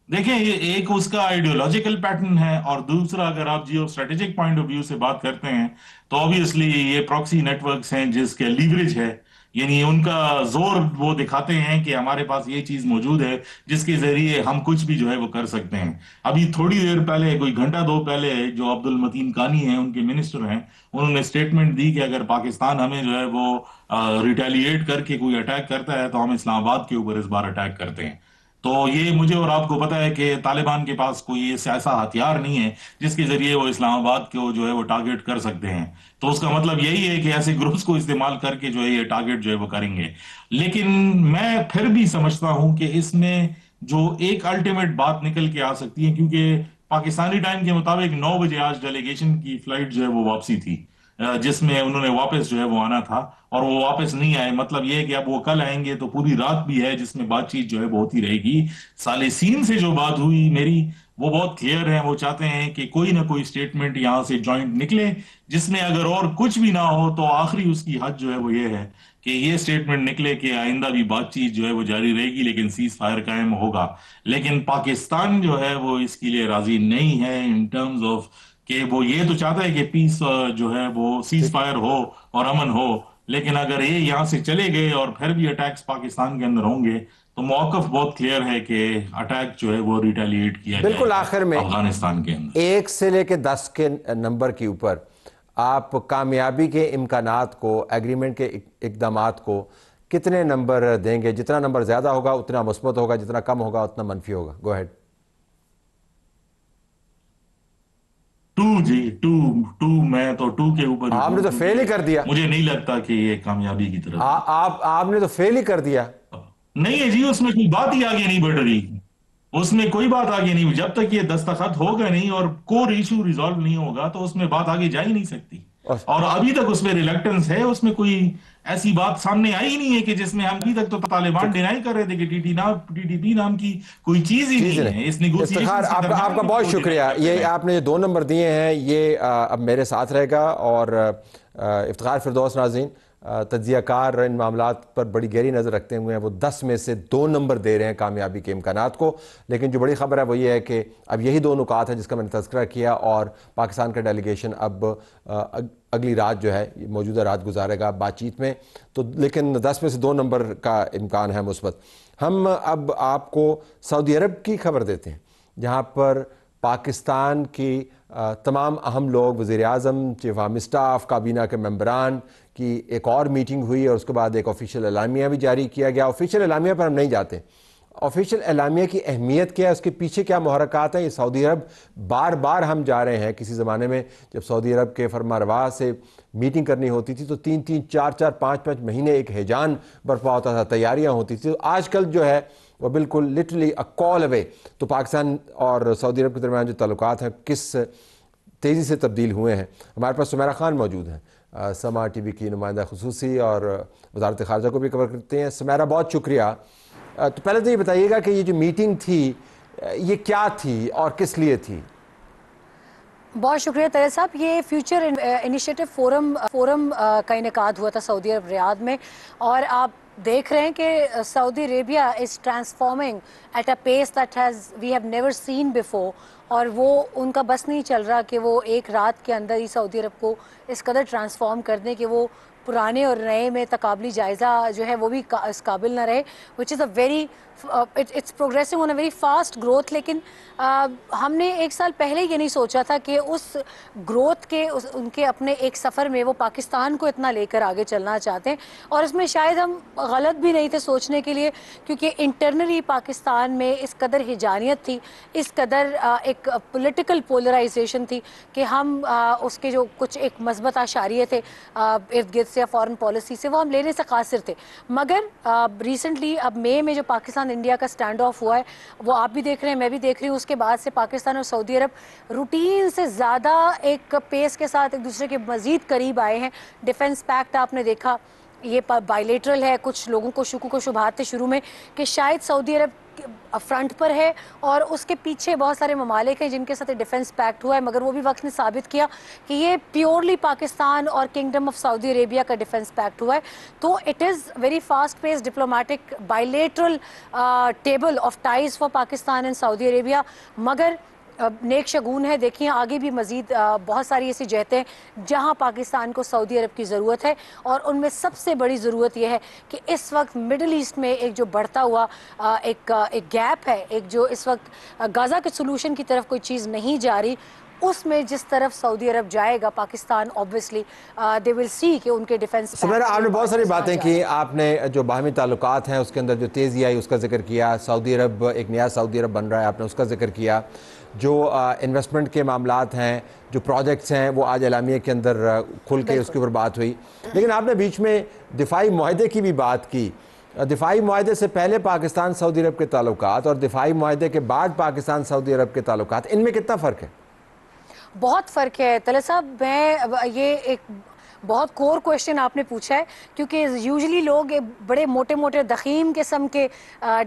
دیکھیں، ایک اس کا آئیڈیولوجیکل پیٹرن ہے، اور دوسرا اگر آپ geostrategic point of view سے بات کرتے ہیں تو obviously یہ پراکسی نیٹ ورکس ہیں جس کے لیوریج ہے، یعنی ان کا زور وہ دکھاتے ہیں کہ ہمارے پاس یہ چیز موجود ہے جس کے ذریعے ہم کچھ بھی جو ہے وہ کر سکتے ہیں۔ ابھی تھوڑی دیر پہلے، کوئی گھنٹہ دو پہلے، جو عبد المتین کانی ہیں، ان کے منسٹر ہیں، انہوں نے سٹیٹمنٹ دی کہ اگر پاکستان ہمیں جو ہے وہ ریٹیلیٹ کر کے کوئی اٹیک کرتا ہے تو ہم اسلام آباد کے اوپر اس بار اٹیک کرتے ہیں۔ تو یہ مجھے اور آپ کو پتا ہے کہ طالبان کے پاس کوئی ایسا ہتھیار نہیں ہے جس کے ذریعے وہ اسلام آباد کو جو ہے وہ ٹارگٹ کر سکتے ہیں. تو اس کا مطلب یہی ہے کہ ایسے گروپس کو استعمال کر کے جو ہے یہ ٹارگٹ جو ہے وہ کریں گے. لیکن میں پھر بھی سمجھتا ہوں کہ اس میں جو ایک الٹیمیٹ بات نکل کے آ سکتی ہے، کیونکہ پاکستانی ٹائم کے مطابق 9 بجے آج ڈیلیگیشن کی فلائٹ جو ہے وہ واپسی تھی، جس میں انہوں نے واپس جو ہے وہ آنا تھا، اور وہ واپس نہیں آئے. مطلب یہ ہے کہ اب وہ کل آئیں گے تو پوری رات بھی ہے جس میں بات چیت جو ہے وہ ہوتی رہے گی. ثالثین سے جو بات ہوئی میری، وہ بہت کلیئر ہے. وہ چاہتے ہیں کہ کوئی نہ کوئی سٹیٹمنٹ یہاں سے جوائنٹ نکلے، جس میں اگر اور کچھ بھی نہ ہو تو آخری اس کی حد جو ہے وہ یہ ہے کہ یہ سٹیٹمنٹ نکلے کہ آئندہ بھی بات چیت جو ہے وہ جاری رہے گی لیکن سیز فائر قائم ہوگا. لیکن پاکستان جو ہے وہ اس کے لیے راضی نہیں ہے ان ٹرمز آف کہ وہ یہ تو چاہتا ہے کہ پیس جو ہے وہ سیز فائر ہو اور امن ہو، لیکن اگر یہ یہاں سے چلے گئے اور پھر بھی اٹیکس پاکستان کے اندر ہوں گے تو موقف بہت کلیئر ہے کہ اٹیک جو ہے وہ ریٹیلیٹ کیا جائے بالکل. گا آخر میں افغانستان کے اندر. 1 سے لے کے 10 کے نمبر کے اوپر آپ کامیابی کے امکانات کو، ایگریمنٹ کے اقدامات کو کتنے نمبر دیں گے؟ جتنا نمبر زیادہ ہوگا اتنا مثبت ہوگا، جتنا کم ہوگا اتنا منفی ہوگا. گو ہیڈ. 2 جی 2 میں تو 2 کے اوپر آپ نے تو فیل ہی کر دیا. مجھے نہیں لگتا کہ یہ کامیابی کی طرف. آپ نے تو فیل ہی کر دیا. نہیں ہے جی، اس میں کوئی بات ہی آگے نہیں بڑھ رہی، اس میں کوئی بات آگے نہیں. جب تک یہ دستخط ہوگا نہیں اور کور ایشو ریزالو نہیں ہوگا تو اس میں بات آگے جا ہی نہیں سکتی. اور ابھی تک اس میں ریلیکٹنس ہے، اس میں کوئی ایسی بات سامنے آئی ہی نہیں ہے کہ جس میں ہم ابھی تک تو طالبان ڈینائی کر رہے تھے کہ ٹی ٹی پی نام کی کوئی چیز ہی نہیں ہے اس نیگوسیشن. افتخار آپ کا بہت شکریہ. یہ آپ نے جو 2 نمبر دیے ہیں یہ اب میرے ساتھ رہے گا. اور افتخار فردوس ناظرین تجزیہ کار ان معاملات پر بڑی گہری نظر رکھتے ہوئے ہیں وہ 10 میں سے 2 نمبر دے رہے ہیں کامیابی کے امکانات کو. لیکن جو بڑی خبر ہے وہ یہ ہے کہ اب یہی 2 نکات ہیں جس کا میں نے تذکرہ کیا، اور پاکستان کا ڈیلیگیشن اب اگلی رات جو ہے موجودہ رات گزارے گا بات چیت میں. تو لیکن 10 میں سے 2 نمبر کا امکان ہے مثبت. ہم اب آپ کو سعودی عرب کی خبر دیتے ہیں جہاں پر پاکستان کی تمام اہم لوگ، وزیر اعظم، چیف آف اسٹاف، کابینہ کے ممبران کی ایک اور میٹنگ ہوئی، اور اس کے بعد ایک آفیشیل اعلامیہ بھی جاری کیا گیا. آفیشیل اعلامیہ پر ہم نہیں جاتے. آفیشیل اعلامیہ کی اہمیت کیا ہے، اس کے پیچھے کیا محرکات ہیں. یہ سعودی عرب بار بار ہم جا رہے ہیں. کسی زمانے میں جب سعودی عرب کے فرما روا سے میٹنگ کرنی ہوتی تھی تو 3 4 5 مہینے ایک ہیجان برپا ہوتا تھا، تیاریاں ہوتی تھی. آج کل جو ہے وہ بالکل لٹرلی اے کال اوے. تو پاکستان اور سعودی عرب کے درمیان جو تعلقات ہیں کس تیزی سے تبدیل ہوئے ہیں. ہمارے پاس سمیرہ خان موجود ہیں، سما ٹی وی کی نمائندہ خصوصی، اور وزارت خارجہ کو بھی کور کرتے ہیں. سمیرہ بہت شکریہ. تو پہلے تو یہ بتائیے گا کہ یہ جو میٹنگ تھی یہ کیا تھی اور کس لیے تھی؟ بہت شکریہ طاہر صاحب. یہ فیوچر انیشیٹو فورم کا انعقاد ہوا تھا سعودی عرب ریاض میں، اور آپ دیکھ رہے ہیں کہ Saudi Arabia is transforming at a pace that we have never seen before. اور وہ ان کا بس نہیں چل رہا کہ وہ ایک رات کے اندر ہی سعودی عرب کو اس قدر ٹرانسفارم کر دیں کہ وہ پرانے اور نئے میں تقابلی جائزہ جو ہے وہ بھی اس قابل نہ رہے. Which is a very it's progressing on a very fast growth. لیکن ہم نے 1 سال پہلے یہ نہیں سوچا تھا کہ اس گروتھ کے ان کے اپنے ایک سفر میں وہ پاکستان کو اتنا لے کر آگے چلنا چاہتے ہیں. اور اس میں شاید ہم غلط بھی نہیں تھے سوچنے کے لیے، کیونکہ انٹرنلی پاکستان میں اس قدر ہجانیت تھی، اس قدر ایک پولیٹیکل پولرائزیشن تھی کہ ہم اس کے جو کچھ ایک مثبت اشاریے تھے ارد گرد سے فارن پالیسی سے وہ ہم لینے سے قاصر تھے. مگر ریسنٹلی اب مئی میں جو پاکستان انڈیا کا سٹینڈ آف ہوا ہے وہ آپ بھی دیکھ رہے ہیں، میں بھی دیکھ رہی ہوں. اس کے بعد سے پاکستان اور سعودی عرب روٹین سے زیادہ ایک پیس کے ساتھ ایک دوسرے کے مزید قریب آئے ہیں. ڈیفنس پیکٹ آپ نے دیکھا، یہ بائیلیٹرل ہے. کچھ لوگوں کو شکوک و شبہات تھے شروع میں کہ شاید سعودی عرب فرنٹ پر ہے اور اس کے پیچھے بہت سارے ممالک ہیں جن کے ساتھ ڈیفنس پیکٹ ہوا ہے، مگر وہ بھی وقت نے ثابت کیا کہ یہ پیورلی پاکستان اور کنگڈم آف سعودی عربیہ کا ڈیفنس پیکٹ ہوا ہے. تو it is very fast pace diplomatic bilateral table of ties for Pakistan and Saudi Arabia. مگر نیک شگون ہے. دیکھیں آگے بھی مزید بہت ساری ایسی جہتیں جہاں پاکستان کو سعودی عرب کی ضرورت ہے، اور ان میں سب سے بڑی ضرورت یہ ہے کہ اس وقت مڈل ایسٹ میں ایک جو بڑھتا ہوا ایک گیپ ہے، ایک جو اس وقت غزہ کے سلوشن کی طرف کوئی چیز نہیں جا رہی، اس میں جس طرف سعودی عرب جائے گا Pakistan obviously they will see کہ ان کے ڈیفنس سمیرا آپ نے بہت ساری باتیں کی، آپ نے جو باہمی تعلقات ہیں اس کے اندر جو تیزی آئی اس کا ذکر کیا، سعودی عرب ایک نیا سعودی عرب بن رہا ہے آپ نے اس کا ذکر کیا، جو انویسٹمنٹ کے معاملات ہیں، جو پروجیکٹس ہیں وہ آج اعلامیہ کے اندر کھل کے اس کے اوپر بات ہوئی، لیکن آپ نے بیچ میں دفاعی معاہدے کی بھی بات کی۔ دفاعی معاہدے سے پہلے پاکستان سعودی عرب کے تعلقات اور دفاعی معاہدے کے بعد پاکستان سعودی عرب کے تعلقات، ان میں کتنا فرق ہے؟ بہت فرق ہے طلعت صاحب، میں یہ ایک بہت کور کویشچن آپ نے پوچھا ہے، کیونکہ یوزلی لوگ بڑے موٹے موٹے دخیم قسم کے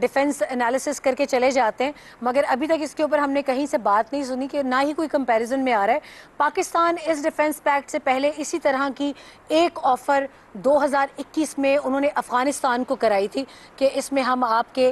ڈیفنس انالیسس کر کے چلے جاتے ہیں، مگر ابھی تک اس کے اوپر ہم نے کہیں سے بات نہیں سنی کہ نہ ہی کوئی کمپیریزن میں آ رہا ہے۔ پاکستان اس ڈیفنس پیکٹ سے پہلے اسی طرح کی ایک آفر 2021 میں انہوں نے افغانستان کو کرائی تھی کہ اس میں ہم آپ کے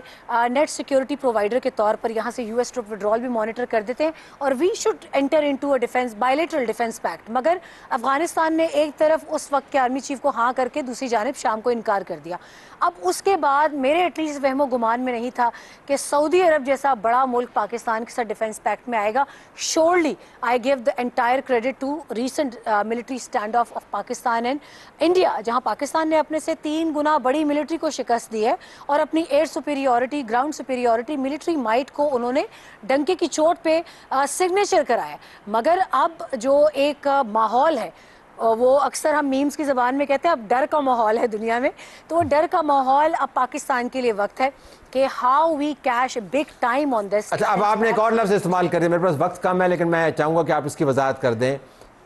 نیٹ سیکیورٹی پرووائڈر کے طور پر یہاں سے یو ایس ٹروپ وڈرال بھی مانیٹر کر دیتے ہیں اور we should enter into a defence bilateral defence pact, مگر افغانستان نے ایک طرف اس وقت کے آرمی چیف کو ہاں کر کے دوسری جانب شام کو انکار کر دیا۔ اب اس کے بعد میرے ایٹ لیسٹ وہم و گمان میں نہیں تھا کہ سعودی عرب جیسا بڑا ملک پاکستان کے ساتھ ڈیفنس پیکٹ میں آئے گا۔ Surely I give the entire credit to recent military stand of Pakistan and India, جہاں پاکستان نے اپنے سے 3 گنا بڑی ملٹری کو شکست دی ہے اور اپنی air superiority, ground superiority, military might کو انہوں نے ڈنکے کی چوٹ پہ سگنیچر کرایا۔ مگر اب جو ایک ماحول ہے وہ اکثر ہم میمز کی زبان میں کہتے ہیں اب ڈر کا ماحول ہے دنیا میں، تو وہ ڈر کا ماحول اب پاکستان کے لیے وقت ہے کہ how we cash big time on this. اچھا، اب آپ نے ایک اور لفظ استعمال کر دیا، میرے پاس وقت کم ہے لیکن میں چاہوں گا کہ آپ اس کی وضاحت کر دیں،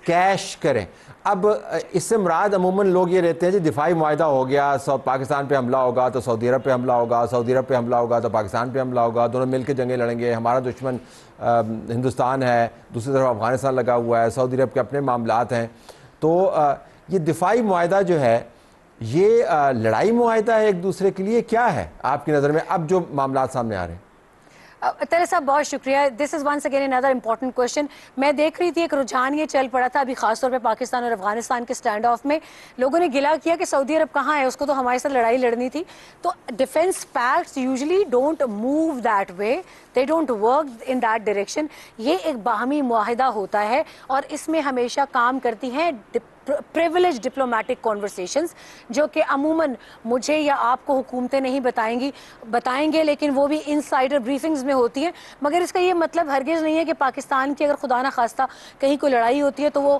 کیش کریں۔ اب اس سے مراد عموماً لوگ یہ رہتے ہیں جی دفاعی معاہدہ ہو گیا، پاکستان پہ حملہ ہوگا تو سعودی عرب پہ حملہ ہوگا، سعودی عرب پہ حملہ ہوگا تو پاکستان پہ حملہ ہوگا، دونوں مل کے جنگیں لڑیں گے، ہمارا دشمن ہندوستان ہے، دوسری طرف افغانستان لگا ہوا ہے، سعودی عرب کے اپنے معاملات ہیں۔ تو یہ دفاعی معاہدہ جو ہے یہ لڑائی معاہدہ ہے ایک دوسرے کے لیے، کیا ہے آپ کی نظر میں اب جو معاملات سامنے آ رہے ہیں؟ طلعت صاحب بہت شکریہ، this is once again another important question۔ میں دیکھ رہی تھی ایک رجحان یہ چل پڑا تھا ابھی خاص طور پہ پاکستان اور افغانستان کے اسٹینڈ آف میں، لوگوں نے گلا کیا کہ سعودی عرب کہاں ہے، اس کو تو ہمارے ساتھ لڑائی لڑنی تھی۔ تو defence packets usually don't move that way, they don't work in that direction۔ یہ ایک باہمی معاہدہ ہوتا ہے اور اس میں ہمیشہ کام کرتی ہیں پریولیج ڈپلومیٹک کانورسیشنز، جو کہ عموماً مجھے یا آپ کو حکومتیں نہیں بتائیں گے، لیکن وہ بھی انسائڈر بریفنگز میں ہوتی ہیں۔ مگر اس کا یہ مطلب ہرگز نہیں ہے کہ پاکستان کی اگر خدا نہ خواستہ کہیں کوئی لڑائی ہوتی ہے تو وہ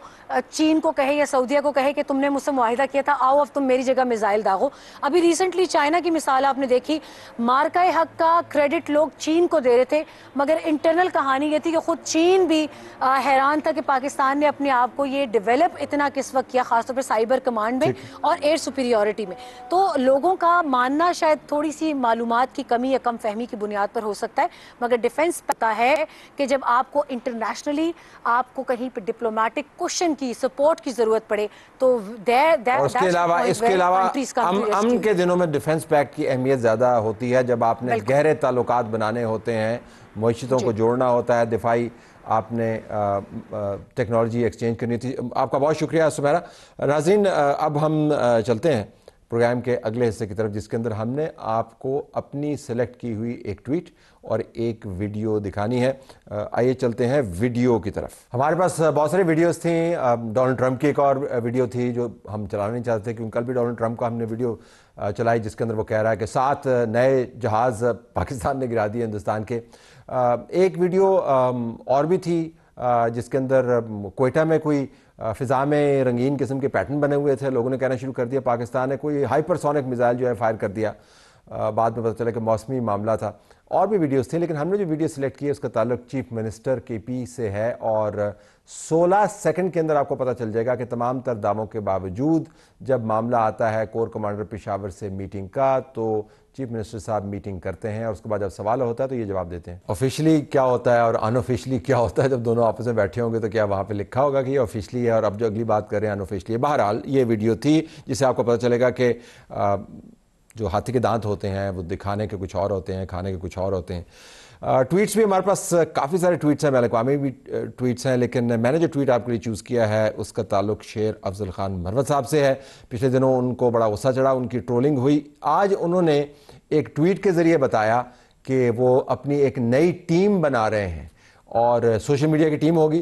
چین کو کہے یا سعودیہ کو کہے کہ تم نے مجھ سے معاہدہ کیا تھا، آؤ اب تم میری جگہ میزائل داغو۔ ابھی ریسنٹلی چائنا کی مثال آپ نے دیکھی، مارکہ حق کا کریڈٹ لوگ چین کو دے رہے تھے، مگر انٹرنل کہانی یہ تھی کہ خود چین بھی حیران تھا کہ پاکستان نے اپنے آپ کو یہ ڈیولپ اتنا کس وقت کیا، خاص طور پہ سائبر کمانڈ میں اور ایئر سپیریورٹی میں۔ تو لوگوں کا ماننا شاید تھوڑی سی معلومات کی کمی یا کم فہمی کی بنیاد پر ہو سکتا ہے، مگر ڈیفنس پتا ہے کہ جب آپ کو انٹرنیشنلی آپ کو کہیں پہ ڈپلومیٹک کوشن کی سپورٹ کی ضرورت پڑے تو اس کے علاوہ امن کے دنوں میں ڈیفنس پیکٹ کی اہمیت زیادہ ہوتی ہے جب آپ نے گہرے تعلقات بنانے ہوتے ہیں، معیشتوں کو جوڑنا ہوتا ہے، دفاعی آپ نے ٹیکنالوجی ایکسچینج کرنی تھی۔ آپ کا بہت شکریہ سمیرا۔ ناظرین، اب ہم چلتے ہیں پروگرام کے اگلے حصے کی طرف، جس کے اندر ہم نے آپ کو اپنی سلیکٹ کی ہوئی ایک ٹویٹ اور ایک ویڈیو دکھانی ہے۔ آئیے چلتے ہیں ویڈیو کی طرف۔ ہمارے پاس بہت ساری ویڈیوز تھیں، ڈونلڈ ٹرمپ کی ایک اور ویڈیو تھی جو ہم چلانا نہیں چاہتے کیونکہ کل بھی ڈونلڈ ٹرمپ کا ہم نے ویڈیو چلائی جس کے اندر وہ کہہ رہا ہے کہ 7 نئے جہاز پاکستان نے گرا دیے ہندوستان کے۔ ایک ویڈیو اور بھی تھی جس کے اندر کوئٹہ میں کوئی فضا میں رنگین قسم کے پیٹرن بنے ہوئے تھے، لوگوں نے کہنا شروع کر دیا پاکستان نے کوئی ہائپر سونک میزائل جو ہے فائر کر دیا، بعد میں پتہ چلا کہ موسمی معاملہ تھا۔ اور بھی ویڈیوز تھیں لیکن ہم نے جو ویڈیو سلیکٹ کی ہے اس کا تعلق چیف منسٹر کے پی سے ہے، اور 16 سیکنڈ کے اندر آپ کو پتہ چل جائے گا کہ تمام تر دعووں کے باوجود جب معاملہ آتا ہے کور کمانڈر پشاور سے میٹنگ کا تو چیف منسٹر صاحب میٹنگ کرتے ہیں اور اس کے بعد جب سوال ہوتا ہے تو یہ جواب دیتے ہیں۔ آفیشلی کیا ہوتا ہے اور ان آفیشلی کیا ہوتا ہے، جب دونوں آپس میں بیٹھے ہوں گے تو کیا وہاں پہ لکھا ہوگا کہ یہ آفیشلی ہے اور اب جو اگلی بات کر رہے ہیں ان آفیشلی ہے۔ بہرحال یہ ویڈیو تھی جس سے آپ کو پتہ چلے گا کہ جو ہاتھی کے دانت ہوتے ہیں وہ دکھانے کے کچھ اور ہوتے ہیں، کھانے کے کچھ اور ہوتے ہیں۔ ٹویٹس بھی ہمارے پاس کافی سارے ٹویٹس ہیں، بین الاقوامی بھی ٹویٹس ہیں، لیکن میں نے جو ٹویٹ آپ کے لیے چوز کیا ہے اس کا تعلق شیر افضل خان مروت صاحب سے ہے۔ پچھلے دنوں ان کو بڑا غصہ چڑھا، ان کی ٹرولنگ ہوئی، آج انہوں نے ایک ٹویٹ کے ذریعے بتایا کہ وہ اپنی ایک نئی ٹیم بنا رہے ہیں اور سوشل میڈیا کی ٹیم ہوگی